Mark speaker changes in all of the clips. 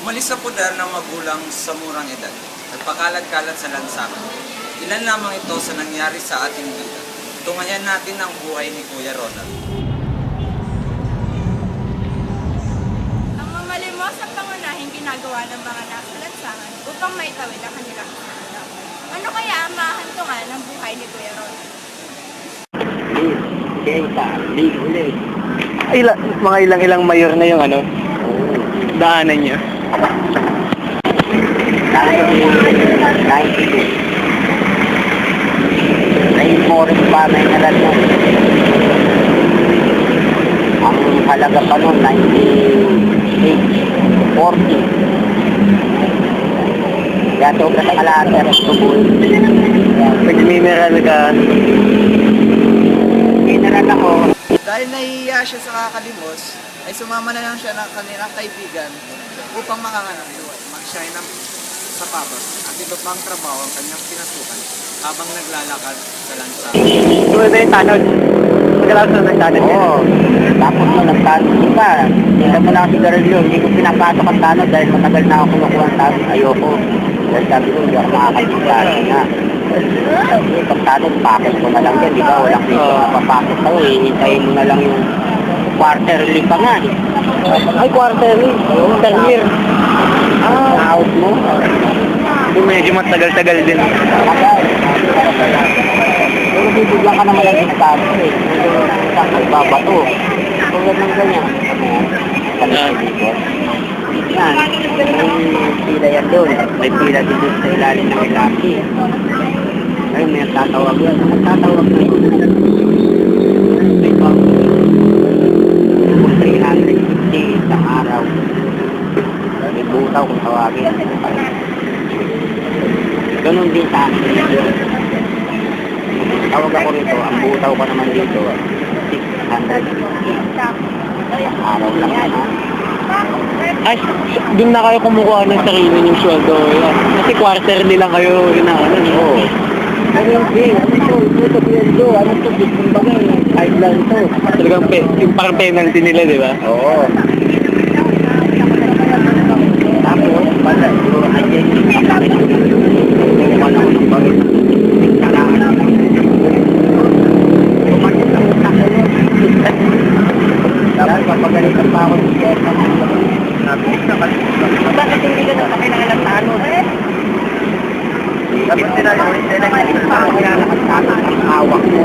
Speaker 1: Umalis sa poder ng magulang sa murang edad. Nagpakalat-kalat sa lansangan. Ilan lamang ito sa nangyari sa ating vida. Tungayan natin ang buhay ni Kuya Ronald.
Speaker 2: Ang mamalimos at pangunahing ginagawa ng mga nasa lansangan upang maitawid ang kanilang isang. Ano kaya ang mahantungan ng buhay ni Kuya Ronald?
Speaker 3: Mga ilang mayor na yung daanan niya.
Speaker 4: 92. Rainforest pa may nalan mo. Ang halaga pa nun, 98, 40. Kaya sobra sa kalahati ang tubol.
Speaker 3: Nag-mineral ka.
Speaker 4: Mineral ako.
Speaker 1: Dahil nahihiya siya sa kakalimos, ay sumama na lang siya ng kanilang kaibigan upang makanganap mag-shine ng sapatos at iba pang trabaho ang kanyang pinasukan habang naglalakad sa lansangan.
Speaker 3: Tuloy na yung tanod. Magalaw sa nagtanod niya.
Speaker 4: Oo. Tapos nung nagtanod ko pa, hindi mo na kasi sigarilyo. Hindi ko pinapasok ang tanod dahil matagal na ako kinukuha ang tanod. Ayoko. Dahil sabi ko, hindi ako makakapagpasok na. Pag tanod, pakit ko na lang yan. Di ba? Walang dito napapasok sa'yo. Hihintayin mo na lang yung quarterly pa nga.
Speaker 3: Ay, quarterly. Per year.
Speaker 4: Out mo.
Speaker 3: Medyo matagal-tagal din.
Speaker 4: Pero bibigyan ka naman lang ng tanod eh. Nagbabato. Tulad ng ganyan. Dito. Yan. May pila yan doon. May pila din doon sa ilalim ng ilaki. Ay, may tatawag yan. Ang tatawag na yun. May pang 350 isang araw. May butaw kung tawagin. Ganun din sa akin. Tawag ako rito. Ang butaw ko naman dito. 650. Araw lang na.
Speaker 3: Ay, doon na kayo kumukuha ng sarili niyong sweldo. Kasi quarterly lang kayo inaano.
Speaker 4: Oo. Ano yung thing? Ano ito? Ito, ano ito? Bitcoin ba nga? Kahit lang ito.
Speaker 3: Talagang yung parang penalty nila, di ba?
Speaker 4: Oo. Tapos, pala, ito, ayan yung kapatid. Wala ko ng bagay. Nagsalaan. Kumalit ang utak ko yun. Tapos, papagalitan pa ako ng siyempre. Bakit hindi ka nang kailangan tanong? Dapat sila yung ang hawak mo.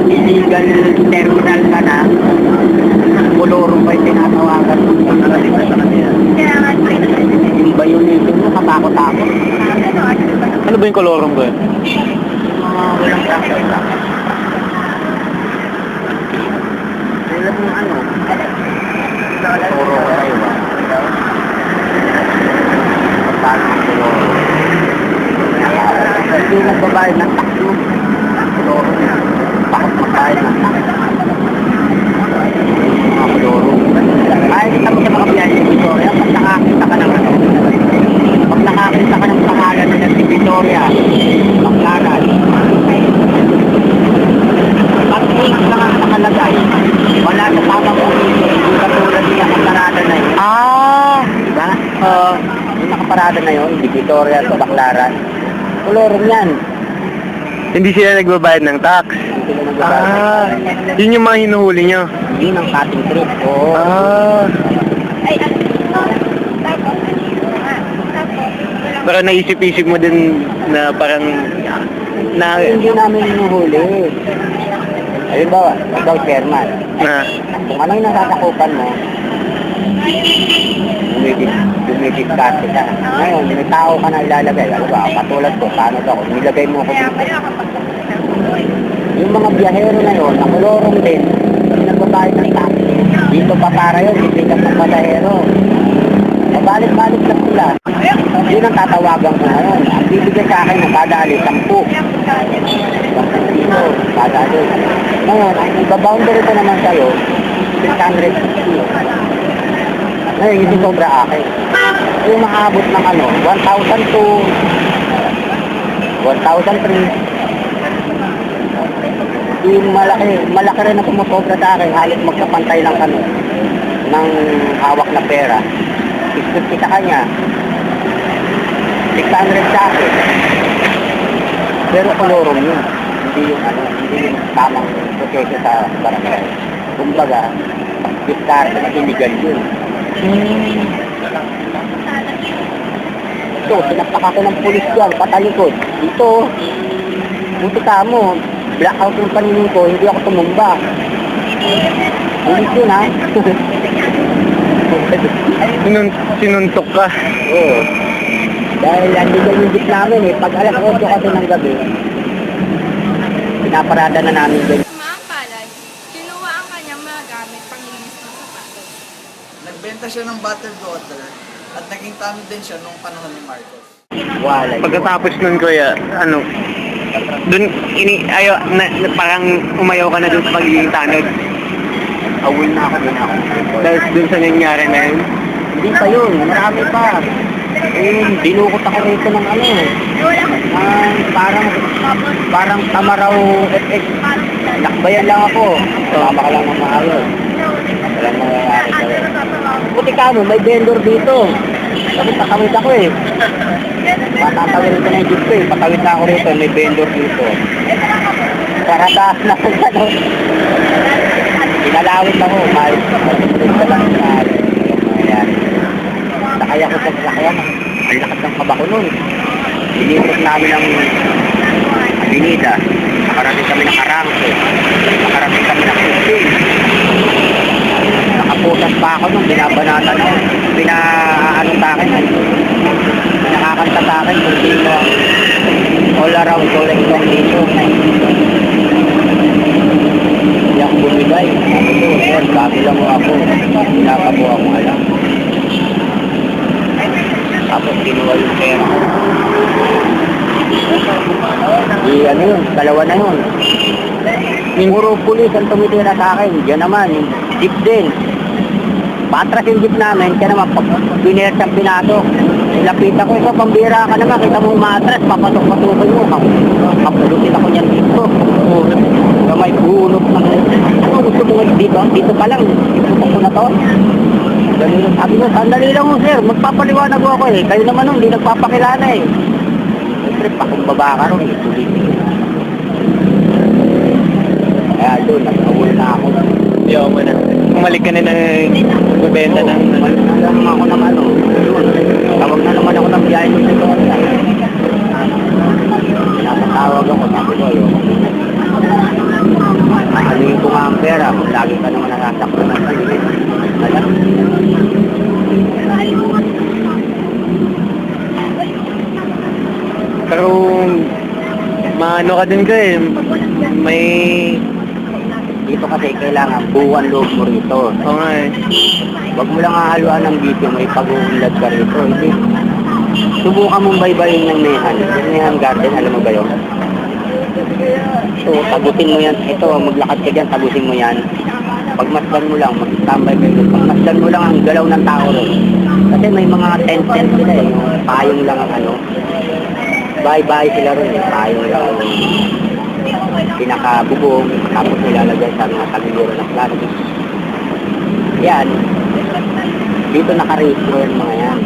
Speaker 4: Illegal terminal ka na, kulurong pa yung tinatawagan mo. Yung violation mo, katakot-takot.
Speaker 3: Ano ba yung kolorong ko?
Speaker 4: Walang traffic lang. Tulad ng ano, toro ko tayo ba? Paano ang toro? Hindi nagbabayad ng takso. Toro niya. Bakit magbayad ng takso? Mga toro. Kahit kita mo sa mga biyahe ng Victoria, pag nakakita ka ng ano, pag nakakita ka ng pangalan ng Victoria, Baclaran, pag link lang ang nakalagay, wala sa tamang position, yung katulad niya nakaparada na yun. Diba? Yung nakaparada na yun, di Victoria sa Baclaran, kulorong yan.
Speaker 3: Hindi sila nagbabayad ng tax.
Speaker 4: Hindi sila nagbabayad.
Speaker 3: Yun yung mga hinuhuli nyo.
Speaker 4: Yun ang cutting trip. Oo.
Speaker 3: Pero naisip-isip mo din na parang
Speaker 4: Hindi namin hinuhuli. Ayun ba, ikaw chairman. Kung ano yung nasasakupan mo, dumidiscard ka. Ngayon, may tao ka na ilalagay. Ano ba, katulad ko, paano ba, kung nilagay mo ako dito. Yung mga biyahero na yun, nakulorong din, nagbabayad ng taxi. Dito pa para yun, bibigat ng pasahero. Mabalik-balik lang sila. Yun ang tatawagan ko ngayon. Ang bibigay sa akin na kada alis, 10. Dito, kada alis. Ngayon, ang iba-boundary ko naman sa'yo, 650. Ngayon, hindi sobra akin. Yung makaabot ng ano, 1,002, 1,003. yung malaki rin na sumusobra sa akin, halos magkapantay lang kami ng hawak na pera. 650 sa kanya, 600 sa akin. Pero kolorum yun, hindi yung tamang proseso sa barangay. Kumbaga, diskarte na illegal yun. Ito, sinapak ako ng pulis yan, patalikod. Dito, buti ka mo, blackout yung paningin ko, hindi ako tumumba. Pulis yun, ha?
Speaker 3: Sinuntok ka.
Speaker 4: Oo. Dahil illegal yung jeep namin eh. Pag alas 8 kasi ng gabi, pinaparada na namin din.
Speaker 2: Maang palad, kinuha ang kanyang mga gamit panglinis ng sapatos.
Speaker 1: Nagbenta siya ng bottled water at naging tanod din siya nung panahon ni Marcos.
Speaker 4: Wala.
Speaker 3: Pagkatapos nun, kuya, ano, dun, parang umayaw ka na dun sa pagiging tanod.
Speaker 4: Awil na ako din ako.
Speaker 3: Dahil dun sa nangyari na yun.
Speaker 4: Hindi pa yun, marami pa. Dinukot ako rito ng parang tamaraw FX. Nakbayan lang ako. Tama ka lang ng maayos. Walang nangyayari sa'yo. Buti ka mo, may vendor dito. Kasi patawid ako eh. Patatawid ko na yung jeep ko eh. Patawid na ako rito, may vendor dito. Karataas na ako gano'n. Pinalawit ako, maayos ako. Ito lang sa nangyayari. Sakay ako sa sasakyan. Ang lakas ng kaba ko nun. Inipot namin ang Avenida. Nakarating kami ng Arangke. Nakarating kami ng Kusing. Nakaputas pa ako nun. Binabanatan ako. Pinaano sa akin. Pinakakanta sa akin kung sino ang all around collector dito. Hindi ako bumigay. Sabi ko, sir, bago lang ako. Wala pa po akong alam. Tapos kinuha yung pera. Ano yun, dalawa na yun. Puro pulis ang tumitira sa akin. Diyan naman, yung jeep din. Patras yung jeep namin, kaya naman pag binersa pinatok. Lapitan ko, ikaw pambira ka naman, kita mong matras, papatok-patukoy mo. Kapulutin ako niyan dito. May bunot na. Ano gusto mo dito? Dito pa lang, itutok ko na to. Sabi ko, sandali lang mo sir, magpapaliwanag ako eh. Kayo naman nun, hindi nagpapakilala eh. Siyempre, pakumbaba ka ron eh, tuloy. Kaya doon, nag-awol na ako.
Speaker 3: Ayaw mo na. Umalik ka na ng bubenta ng...
Speaker 4: Umalik na lang ako ng ano. Tawag na naman ako ng biyahe ng ito. Napatawag ako, sabi ko, ayaw. Aalihin ko nga ang pera, lagi ka naman nasasakto ng sarili. Alam?
Speaker 3: Pero, maano ka din ka eh. May...
Speaker 4: Dito kasi kailangan buwan loob mo rito.
Speaker 3: Oo nga eh.
Speaker 4: Huwag mo lang hahaluan ng video, may pag-uunlad ka rito. Hindi. Subukan mong baybayin yung Mehan Garden, alam mo ba yun? So, tagusin mo yan. Ito, maglakad ka dyan, tagusin mo yan. Pagmasdan mo lang, mag-standby kayo. Pagmasdan mo lang ang galaw ng tao ron. Kasi may mga tent sila eh. Yung payong lang ang ano. Bye-bye sila ron eh. Payong lang ang pinakabubong. Tapos nilalagay sa mga tagiliro ng plastic. Yan. Dito naka-registro yung mga yan.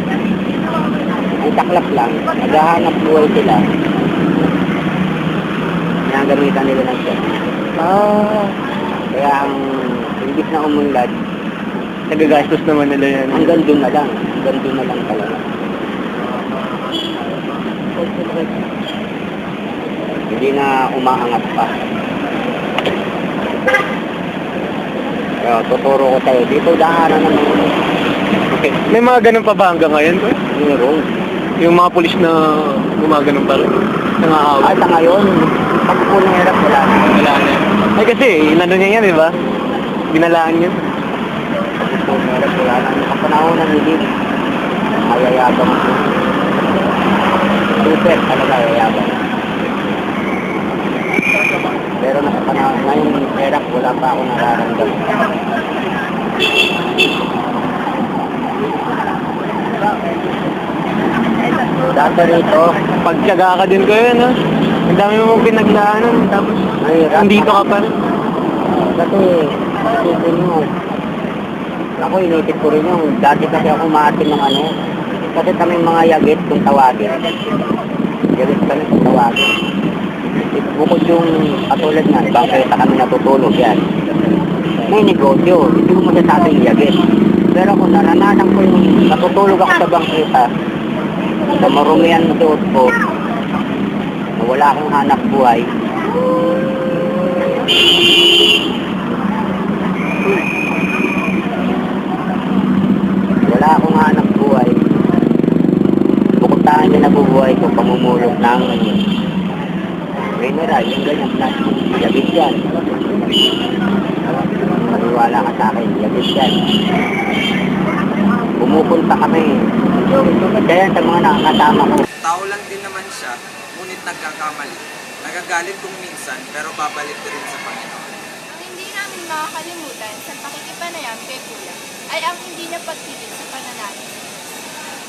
Speaker 4: Ang saklap lang, naghahanap buhay sila. Ginagamitan nila ng set. Kaya ang imbis na umunlad,
Speaker 3: Nagagastos naman nila yan.
Speaker 4: hanggang doon na lang. Hanggang doon na lang talaga. Hindi na umaangat pa. Kaya tuturo ko tayo. Dito daanan naman.
Speaker 3: Okay. May mga ganun pa ba hanggang ngayon?
Speaker 4: Meron.
Speaker 3: Yung mga pulis na gumaganon pa rin. Nangaawag.
Speaker 4: At sa ngayon, pagpupunan hirap wala na.
Speaker 3: Wala na. Ay kasi, nandun niya yan, di ba? Binalaan yun.
Speaker 4: Pagpupunan hirap wala na. Sa panahon ng hilig, mayayabang ako. Super talaga yayabang. Pero nasa panahon ngayon, hirap wala pa ako nararamdaman. Dati rito,
Speaker 3: Pagtyaga ka din ko yun, ha? Ang dami mo mong pinaglaanan, tapos
Speaker 4: Mahirap.
Speaker 3: nandito ka pa rin.
Speaker 4: Kasi, isipin mo, ako inisip ko rin yung, dati kasi ako maatin ng ano, kasi kami mga yagit kung tawagin. Yagit kami kung tawagin. Bukod yung katulad nga, bangketa kami natutulog yan. May negosyo, hindi ko masasabing yagit. Pero kung naranasan ko yung natutulog ako sa bangketa, sa marumihan na suot ko, na wala akong hanap buhay, wala akong hanap buhay. Bukod tayo na nabubuhay ko, pamumulog ng mineral, yung ganyan na, yagit yan. Maniwala ka sa akin, yagit yan. Pumupunta kami. Kaya sa mga nakakasama ko,
Speaker 1: Tao lang din naman siya, ngunit nagkakamali. Nagagalit kung minsan, pero babalik rin sa Panginoon.
Speaker 2: Ang hindi namin makakalimutan sa pakikipanayam kay Kuya ay ang hindi niya pagtigil sa pananalig.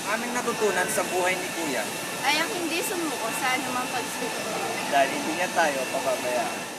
Speaker 1: Aming natutunan sa buhay ni Kuya
Speaker 2: Ay ang hindi sumuko sa anumang pagsubok.
Speaker 1: dahil hindi niya tayo pababayaan.